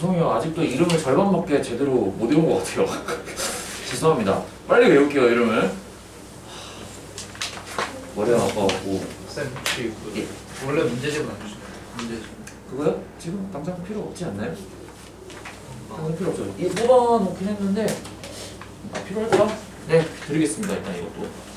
죄송해요. 아직도 이름을 절반밖에 제대로 못 외운 것 같아요. 죄송합니다. 빨리 외울게요, 이름을. 머리가 아파갖고. 쌤 혹시 예. 원래 문제집은 안 주시나요? 문제집. 그거요? 지금 당장 필요 없지 않나요? 당장 필요 없어요. 이 뽑아놓긴 했는데 필요할까? 네, 드리겠습니다. 일단 이것도.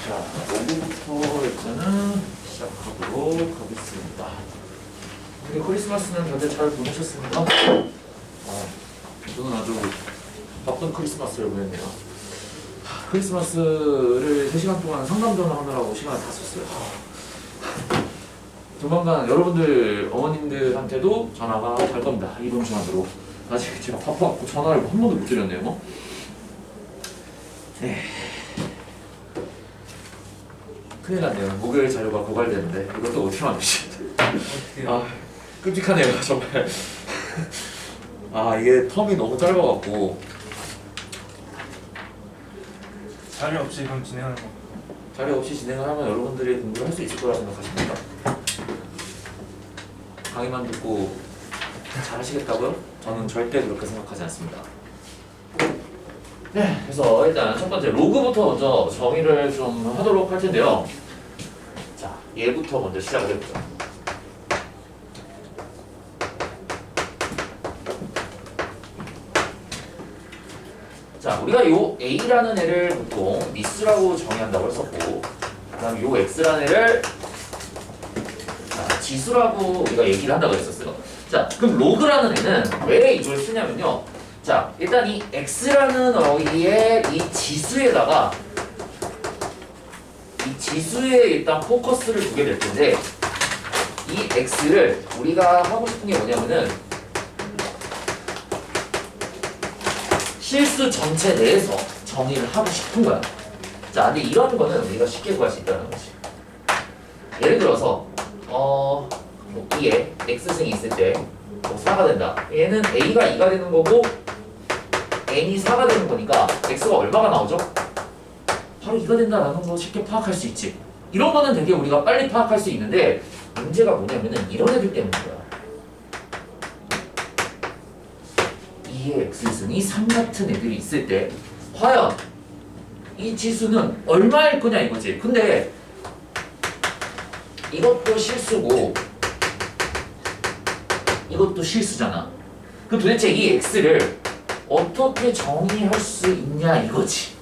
자, 로고부터 일단은 시작하도록 하겠습니다. 우리 크리스마스는 다들 잘 보내셨습니까? 저는 아주 바쁜 크리스마스를 보냈네요. 크리스마스를 3시간 동안 상담 전화하느라고 시간을 다 썼어요. 조만간 여러분들 어머님들한테도 전화가 갈 겁니다. 이번 시간으로. 아직 제가 바빠갖고 전화를 한 번도 못 드렸네요. 네. 큰일 났네요. 목요일 자료가 고갈되는데 이것도 어떻게 만드시죠? 아, 끔찍하네요. 정말. 아, 이게 텀이 너무 짧아갖고 자료 없이 그럼 진행하는 거. 자료 없이 진행을 하면 여러분들이 공부를 할 수 있을 거라 생각하십니까? 강의만 듣고 잘하시겠다고요? 저는 절대 그렇게 생각하지 않습니다. 네, 그래서 일단 첫 번째 로그부터 먼저 정의를 좀 하도록 할 텐데요. 자, 얘부터 먼저 시작을 해보죠. 자, 우리가 요 A라는 애를 보통 미수라고 정의한다고 했었고, 그 다음에 요 X라는 애를 지수라고 우리가 얘기를 한다고 했었어요. 자, 그럼 로그라는 애는 왜 이걸 쓰냐면요. 자, 일단 이 x라는 어휘의 이 지수에다가 이 지수에 일단 포커스를 두게 될 텐데 이 x를 우리가 하고 싶은 게 뭐냐면은 실수 전체 내에서 정의를 하고 싶은 거야. 자, 근데 이런 거는 우리가 쉽게 구할 수 있다는 거지. 예를 들어서 뭐 2에 x승이 있을 때 뭐 4가 된다. 얘는 a가 2가 되는 거고 n이 4가 되는 거니까 x가 얼마가 나오죠? 바로 2가 된다라는 거 쉽게 파악할 수 있지. 이런 거는 되게 우리가 빨리 파악할 수 있는데 문제가 뭐냐면은 이런 애들 때문인 거야. 2의 x승이 3 같은 애들이 있을 때 과연 이 지수는 얼마일 거냐 이거지. 근데 이것도 실수고 이것도 실수잖아. 그럼 도대체 이 x를 어떻게 정의할 수 있냐 이거지.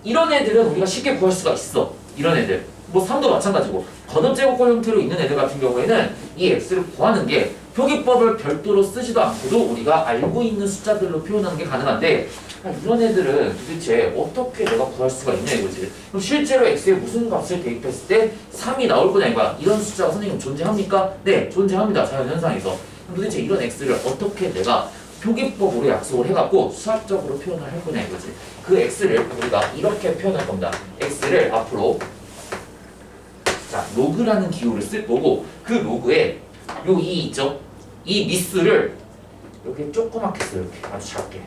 이런 애들은 우리가 쉽게 구할 수가 있어. 이런 애들 뭐 3도 마찬가지고 거듭제곱권 형태로 있는 애들 같은 경우에는 이 x를 구하는 게 표기법을 별도로 쓰지도 않고도 우리가 알고 있는 숫자들로 표현하는 게 가능한데 이런 애들은 도대체 어떻게 내가 구할 수가 있냐 이거지. 그럼 실제로 x에 무슨 값을 대입했을 때 3이 나올 거냐 이거야. 이런 숫자가 선생님 존재합니까? 네, 존재합니다. 자연현상에서. 그럼 도대체 이런 x를 어떻게 내가 표기법으로 약속을 해갖고 수학적으로 표현을 할 거냐 이거지. 그 x를 우리가 이렇게 표현할 겁니다. x를 앞으로 자 로그라는 기호를 쓸 거고 그 로그에 요 2 있죠? 이 미수를 이렇게 조그맣게 써요. 이렇게 아주 작게.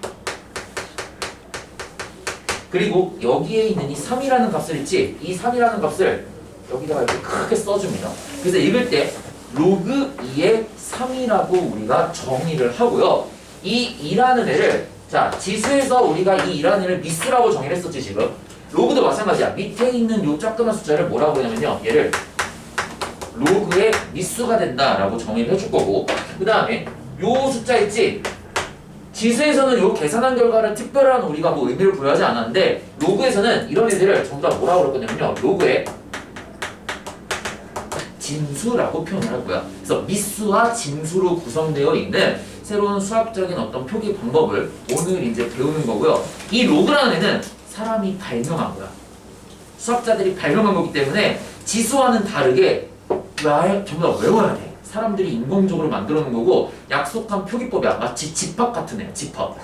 그리고 여기에 있는 이 3이라는 값을 있지? 이 3이라는 값을 여기다가 이렇게 크게 써줍니다. 그래서 읽을 때 로그 2의 3이라고 우리가 정의를 하고요. 이 2라는 애를 자 지수에서 우리가 이 2라는 애를 미수라고 정의를 했었지 지금. 로그도 마찬가지야. 밑에 있는 요 조그만 숫자를 뭐라고 하냐면요. 얘를 로그의 미수가 된다라고 정의를 해줄 거고 그 다음에 요 숫자 있지? 지수에서는 요 계산한 결과를 특별한 우리가 뭐 의미를 부여하지 않았는데 로그에서는 이런 애들을 전부 다 뭐라고 그럴 거냐면요. 로그의 진수라고 표현을 할 거야. 그래서 미수와 진수로 구성되어 있는 새로운 수학적인 어떤 표기 방법을 오늘 이제 배우는 거고요. 이 로그라는 애는 사람이 발명한 거야. 수학자들이 발명한 거기 때문에 지수와는 다르게 전부 다 외워야 돼. 사람들이 인공적으로 만들어 놓은 거고 약속한 표기법이야. 마치 집합 같은 애야. 집합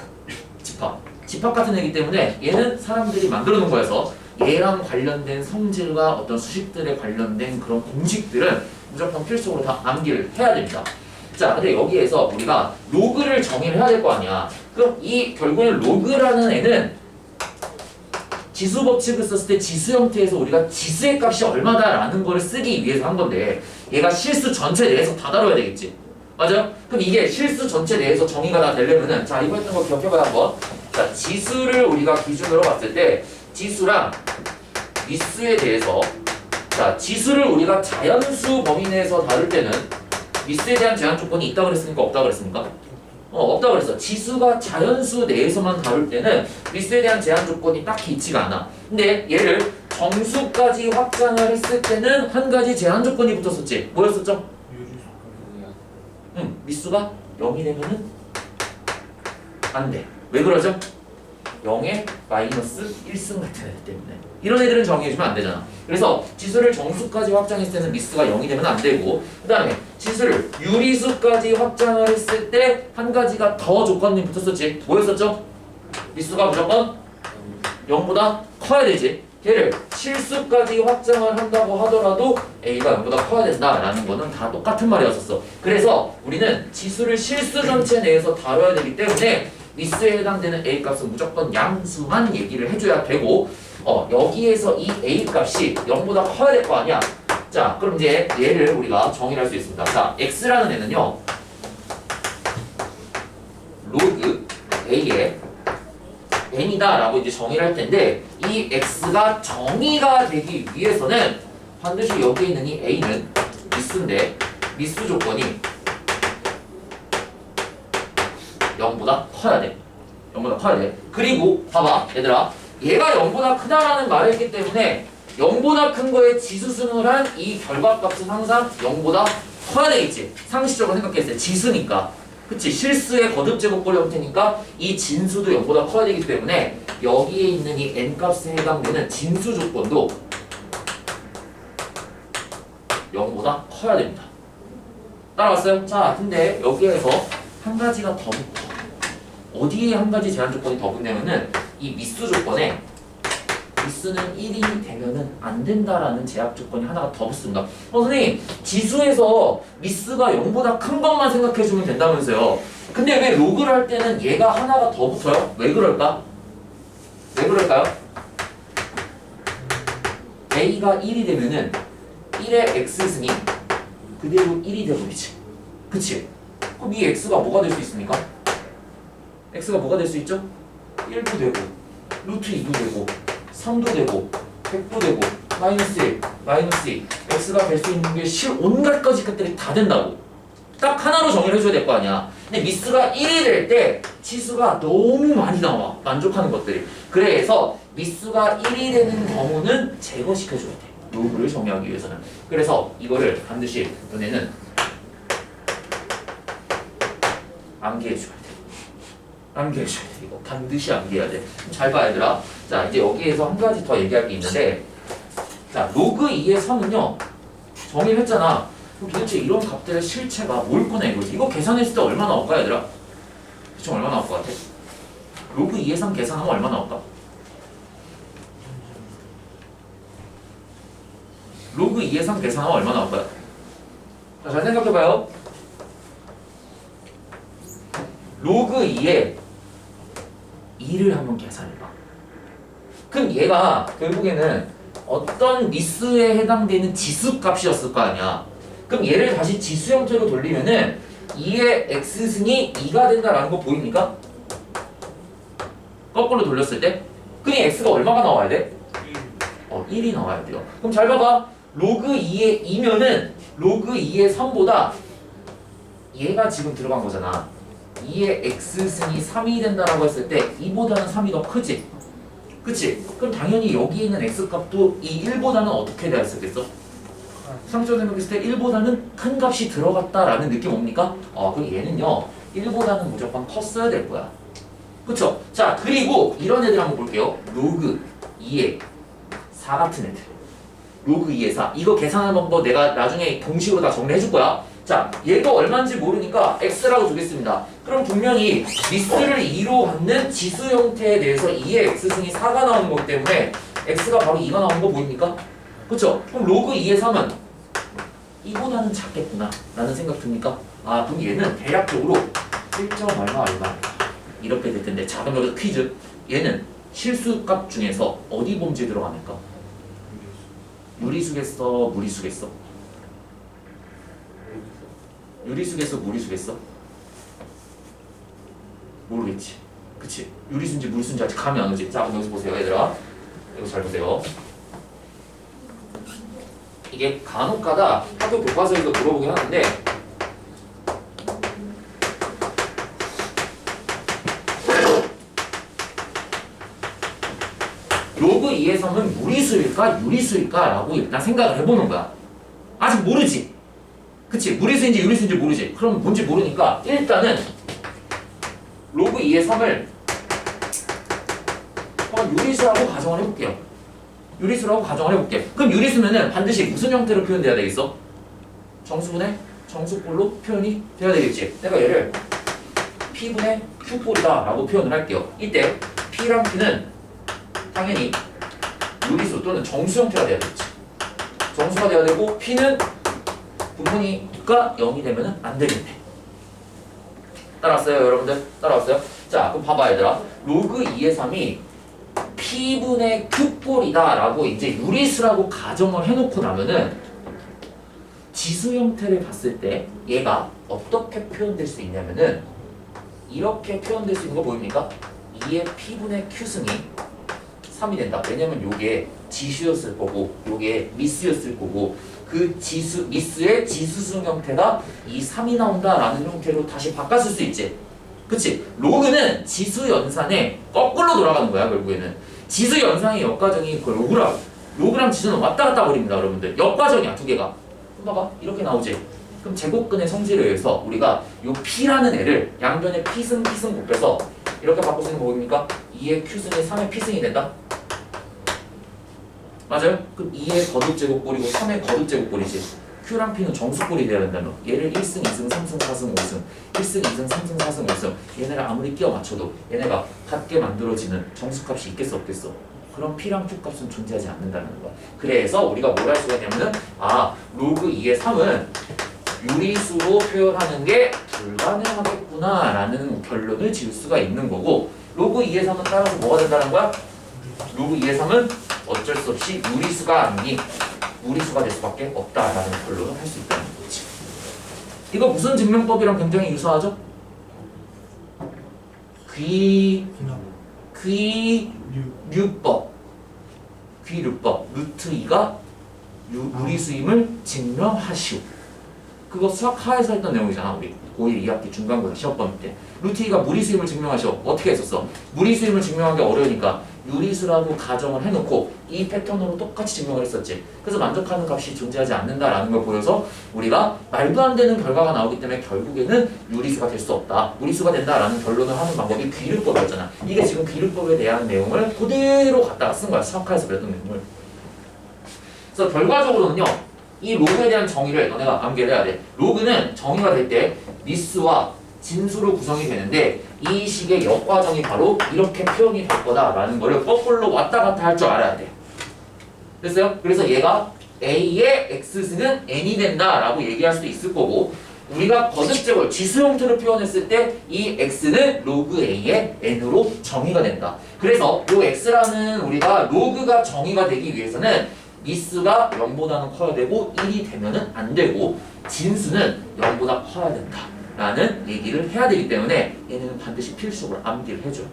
같은 애기 때문에 얘는 사람들이 만들어 놓은 거여서 얘랑 관련된 성질과 어떤 수식들에 관련된 그런 공식들은 무조건 필수적으로 다 암기를 해야 됩니다. 자, 근데 여기에서 우리가 로그를 정의를 해야 될 거 아니야. 그럼 이 결국엔 로그라는 애는 지수 법칙을 썼을 때 지수 형태에서 우리가 지수의 값이 얼마다라는 거를 쓰기 위해서 한 건데 얘가 실수 전체 내에서 다 다뤄야 되겠지. 맞아요? 그럼 이게 실수 전체 내에서 정의가 다 되려면은 자 이거 했던 거 기억해봐요 한번. 자 지수를 우리가 기준으로 봤을 때 지수랑 미수에 대해서 자 지수를 우리가 자연수 범위 내에서 다룰 때는 미수에 대한 제한 조건이 있다 그랬으니까 없다 그랬습니까? 없다 그랬어. 지수가 자연수 내에서만 다룰 때는 미수에 대한 제한 조건이 딱히 있지가 않아. 근데 얘를 정수까지 확장을 했을 때는 한 가지 제한 조건이 붙었었지. 뭐였었죠? 미수가 0이 되면은 안 돼. 왜 그러죠? 0에 마이너스 1승 같은 애들 때문에. 이런 애들은 정의해주면 안 되잖아. 그래서 지수를 정수까지 확장했을 때는 미수가 0이 되면 안 되고 그 다음에 지수를 유리수까지 확장을 했을 때 한 가지가 더 조건이 붙었었지. 뭐였었죠? 미수가 무조건 0보다 커야 되지. 얘를 실수까지 확장을 한다고 하더라도 A가 0보다 커야 된다라는 거는 다 똑같은 말이었었어. 그래서 우리는 지수를 실수 전체 내에서 다뤄야 되기 때문에 미수에 해당되는 A 값은 무조건 양수만 얘기를 해줘야 되고 여기에서 이 A 값이 0보다 커야 될 거 아니야. 자 그럼 이제 얘를 우리가 정의를 할 수 있습니다. 자 X라는 애는요 로그 A의 n이다 라고 이제 정의를 할 텐데 이 x가 정의가 되기 위해서는 반드시 여기에 있는 이 a는 미수인데 미수 조건이 0보다 커야 돼. 0보다 커야 돼. 그리고 봐봐 얘들아 얘가 0보다 크다라는 말을 했기 때문에 0보다 큰 거에 지수승을 한 이 결과값은 항상 0보다 커야 되겠지. 상식적으로 생각했을 때 지수니까. 그치 실수의 거듭 제곱꼴 형태니까 이 진수도 0보다 커야 되기 때문에 여기에 있는 이 n값에 해당되는 진수 조건도 0보다 커야 됩니다. 따라왔어요? 자 근데 여기에서 한 가지가 더 붙어. 어디에 한 가지 제한 조건이 더 붙냐면은 이 미수 조건에 미수는 1이 되면은 안 된다라는 제약 조건이 하나가 더 붙습니다. 선생님 지수에서 미수가 0보다 큰 것만 생각해주면 된다면서요. 근데 왜 로그를 할 때는 얘가 하나가 더 붙어요? 왜 그럴까? 왜 그럴까요? A가 1이 되면은 1의 x승이 그대로 1이 되버리지. 그치? 그럼 이 x가 뭐가 될 수 있습니까? x가 뭐가 될 수 있죠? 1도 되고 루트 2도 되고 3도 되고 100도 되고 마이너스 1, 마이너스 2 x가 될 수 있는 게 온갖 가지 것들이 다 된다고. 딱 하나로 정의를 해줘야 될 거 아니야. 근데 미수가 1이 될 때 치수가 너무 많이 나와. 만족하는 것들이. 그래서 미수가 1이 되는 경우는 제거시켜줘야 돼. 로그를 정의하기 위해서는. 그래서 이거를 반드시 너네는 암기해줘야 돼. 암기해줘야 돼. 이거 반드시 암기해야 돼. 잘 봐 얘들아. 자 이제 여기에서 한 가지 더 얘기할 게 있는데 자 로그 2의 3은요 정의를 했잖아. 그럼 도대체 이런 값들의 실체가 뭘 거냐 이거지. 이거 계산했을 때 얼마 나올까 얘들아? 대충 얼마 나올 것 같아? 로그 2의 3 계산하면 얼마 나올까? 로그 2의 3 계산하면 얼마 나올까요? 자, 잘 생각해봐요. 로그 2에 2를 한번 계산해봐. 그럼 얘가 결국에는 어떤 미수에 해당되는 지수값이었을 거 아니야. 그럼 얘를 다시 지수 형태로 돌리면은 2의 x승이 2가 된다라는 거 보입니까? 거꾸로 돌렸을 때? 그럼 x가 얼마가 나와야 돼? 1이 나와야 돼요. 그럼 잘 봐봐. 로그 2의 2면은 로그 2의 3보다 얘가 지금 들어간 거잖아. 2의 x승이 3이 된다라고 했을 때 2보다는 3이 더 크지? 그치? 그럼 당연히 여기 있는 x값도 이 1보다는 어떻게 되었겠어? 상식적으로 생각했을 때 1보다는 큰 값이 들어갔다라는 느낌 옵니까? 그럼 얘는요 1보다는 무조건 컸어야 될 거야. 그쵸? 자 그리고 이런 애들 한번 볼게요. 로그 2의 4 같은 애들. 로그 2의 4 이거 계산하는 방법 내가 나중에 공식으로 다 정리해 줄 거야. 자 얘가 얼마인지 모르니까 x라고 주겠습니다. 그럼 분명히 미수를 2로 갖는 지수 형태에 대해서 2의 x승이 4가 나오는 거기 때문에 x가 바로 2가 나오는 거 보입니까? 그쵸? 그럼 로그 2의 3은 이보다는 작겠구나 라는 생각 듭니까? 아 그럼 얘는 대략적으로 1점 얼마 이렇게 될 텐데 자 그럼 여기서 퀴즈 얘는 실수값 중에서 어디 범주에 들어가니까? 유리수겠어 무리수겠어? 유리수겠어 무리수겠어? 모르겠지 그치? 유리수인지 무리수인지 아직 감이 안 오지? 자 그럼 여기서 보세요 얘들아 이거 잘 보세요 이게 간혹가다 학교 교과서에서 물어보긴 하는데 로그 2의 3은 무리수일까 유리수일까 라고 일단 생각을 해보는 거야 아직 모르지 그치? 무리수인지 유리수인지 모르지 그럼 뭔지 모르니까 일단은 로그 2의 3을 유리수라고 가정을 해볼게요 유리수라고 가정을 해볼게 그럼 유리수면은 반드시 무슨 형태로 표현돼야 되겠어? 정수분의 정수꼴로 표현이 돼야 되겠지 내가 얘를 P분의 Q꼴이다 라고 표현을 할게요 이때 P랑 P는 당연히 유리수 또는 정수 형태가 돼야 되겠지 정수가 돼야 되고 P는 분모니까 0이 되면 안 되겠네 따라왔어요 여러분들? 따라왔어요? 자 그럼 봐봐 얘들아 로그 2의 3이 P분의 Q꼴이다 라고 이제 유리수라고 가정을 해놓고 나면은 지수 형태를 봤을 때 얘가 어떻게 표현될 수 있냐면은 이렇게 표현될 수 있는 거 보입니까? 2의 P분의 Q승이 3이 된다 왜냐면 요게 지수였을 거고 요게 미수였을 거고 그 지수, 미수의 지수승 형태가 이 3이 나온다 라는 형태로 다시 바꿨을 수 있지 그치? 로그는 지수 연산에 거꾸로 돌아가는 거야 결국에는 지수 연산의 역과정이 그 로그랑 로그랑 지수는 왔다 갔다 버립니다 여러분들 역과정이야 두 개가 그럼 봐봐 이렇게 나오지 그럼 제곱근의 성질에 의해서 우리가 요 P라는 애를 양변에 P승 곱해서 이렇게 바꿀 수 있는 거 보입니까? 2의 Q승이 3의 P승이 된다 맞아요? 그럼 2의 거듭제곱꼴이고 3의 거듭제곱꼴이지 Q랑 P는 정수꼴이 돼야 된다면 얘를 1승, 2승, 3승, 4승, 5승 1승, 2승, 3승, 4승, 5승 얘네를 아무리 끼워 맞춰도 얘네가 같게 만들어지는 정수값이 있겠어 없겠어? 그럼 P랑 Q 값은 존재하지 않는다는 거야 그래서 우리가 뭘 할 수가 있냐면은 아 로그 2의 3은 유리수로 표현하는 게 불가능하겠구나 라는 결론을 지을 수가 있는 거고 로그 2의 3은 따라서 뭐가 된다는 거야? 로그 2의 3은 어쩔 수 없이 유리수가 아니니 무리수가 될 수밖에 없다라는 결론을 할 수 있다는 거지. 이거 무슨 증명법이랑 굉장히 유사하죠? 귀류법. 귀류법. 루트 2가 무리수임을 증명하시오. 그거 수학 하에서 했던 내용이잖아. 우리 고1 2학기 중간고사 시험범위 때. 루트 2가 무리수임을 증명하시오. 어떻게 했었어? 무리수임을 증명하기 어려우니까 유리수라고 가정을 해놓고 이 패턴으로 똑같이 증명을 했었지. 그래서 만족하는 값이 존재하지 않는다라는 걸 보여서 우리가 말도 안 되는 결과가 나오기 때문에 결국에는 유리수가 될 수 없다. 무리수가 된다라는 결론을 하는 방법이 귀류법이었잖아. 이게 지금 귀류법에 대한 내용을 그대로 갖다가 쓴 거야. 수학하에서 배웠던 내용을. 그래서 결과적으로는요. 이 로그에 대한 정의를 너네가 암기를 해야 돼. 로그는 정의가 될 때 미수와 진수로 구성이 되는데 이 식의 역과정이 바로 이렇게 표현이 될 거다라는 거를 거꾸로 왔다 갔다 할 줄 알아야 돼. 됐어요? 그래서 얘가 A의 X승은 N이 된다라고 얘기할 수도 있을 거고 우리가 거듭제곱 지수 형태로 표현했을 때 이 X는 로그 A의 N으로 정의가 된다. 그래서 이 X라는 우리가 로그가 정의가 되기 위해서는 미수가 0보다는 커야 되고 1이 되면은 안 되고 진수는 0보다 커야 된다 라는 얘기를 해야 되기 때문에 얘네는 반드시 필수적으로 암기를 해줘야 돼.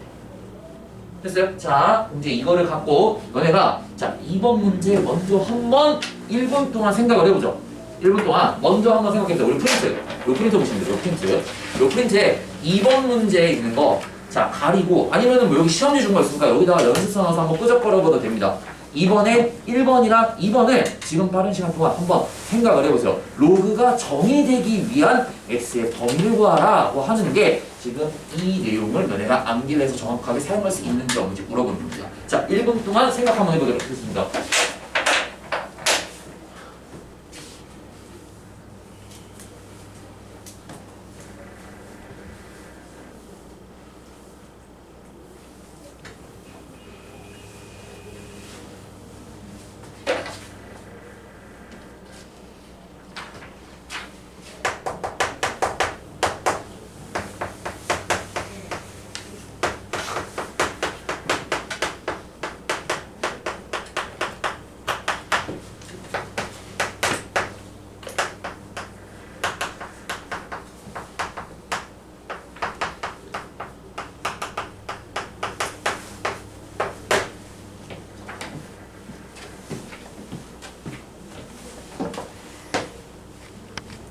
됐어요? 자 이제 이거를 갖고 너네가 자 2번 문제 먼저 한번 1분 동안 생각을 해보죠. 1분 동안 먼저 한번 생각해보자. 우리 프린트 요 프린트 보시면 돼요. 요 프린트 요 프린트에 2번 문제에 있는 거 자 가리고 아니면은 뭐 여기 시험지 준 거 있으니까 여기다가 연습서 넣어서 한번 끄적거려봐도 됩니다. 2번에 1번이랑 2번을 지금 빠른 시간 동안 한번 생각을 해보세요. 로그가 정의되기 위한 x의 범위를 구하라고 하는 게 지금 이 내용을 너네가 암기를 해서 정확하게 사용할 수 있는지 없는지 물어보는 문제야. 자, 1분 동안 생각 한번 해보도록 하겠습니다.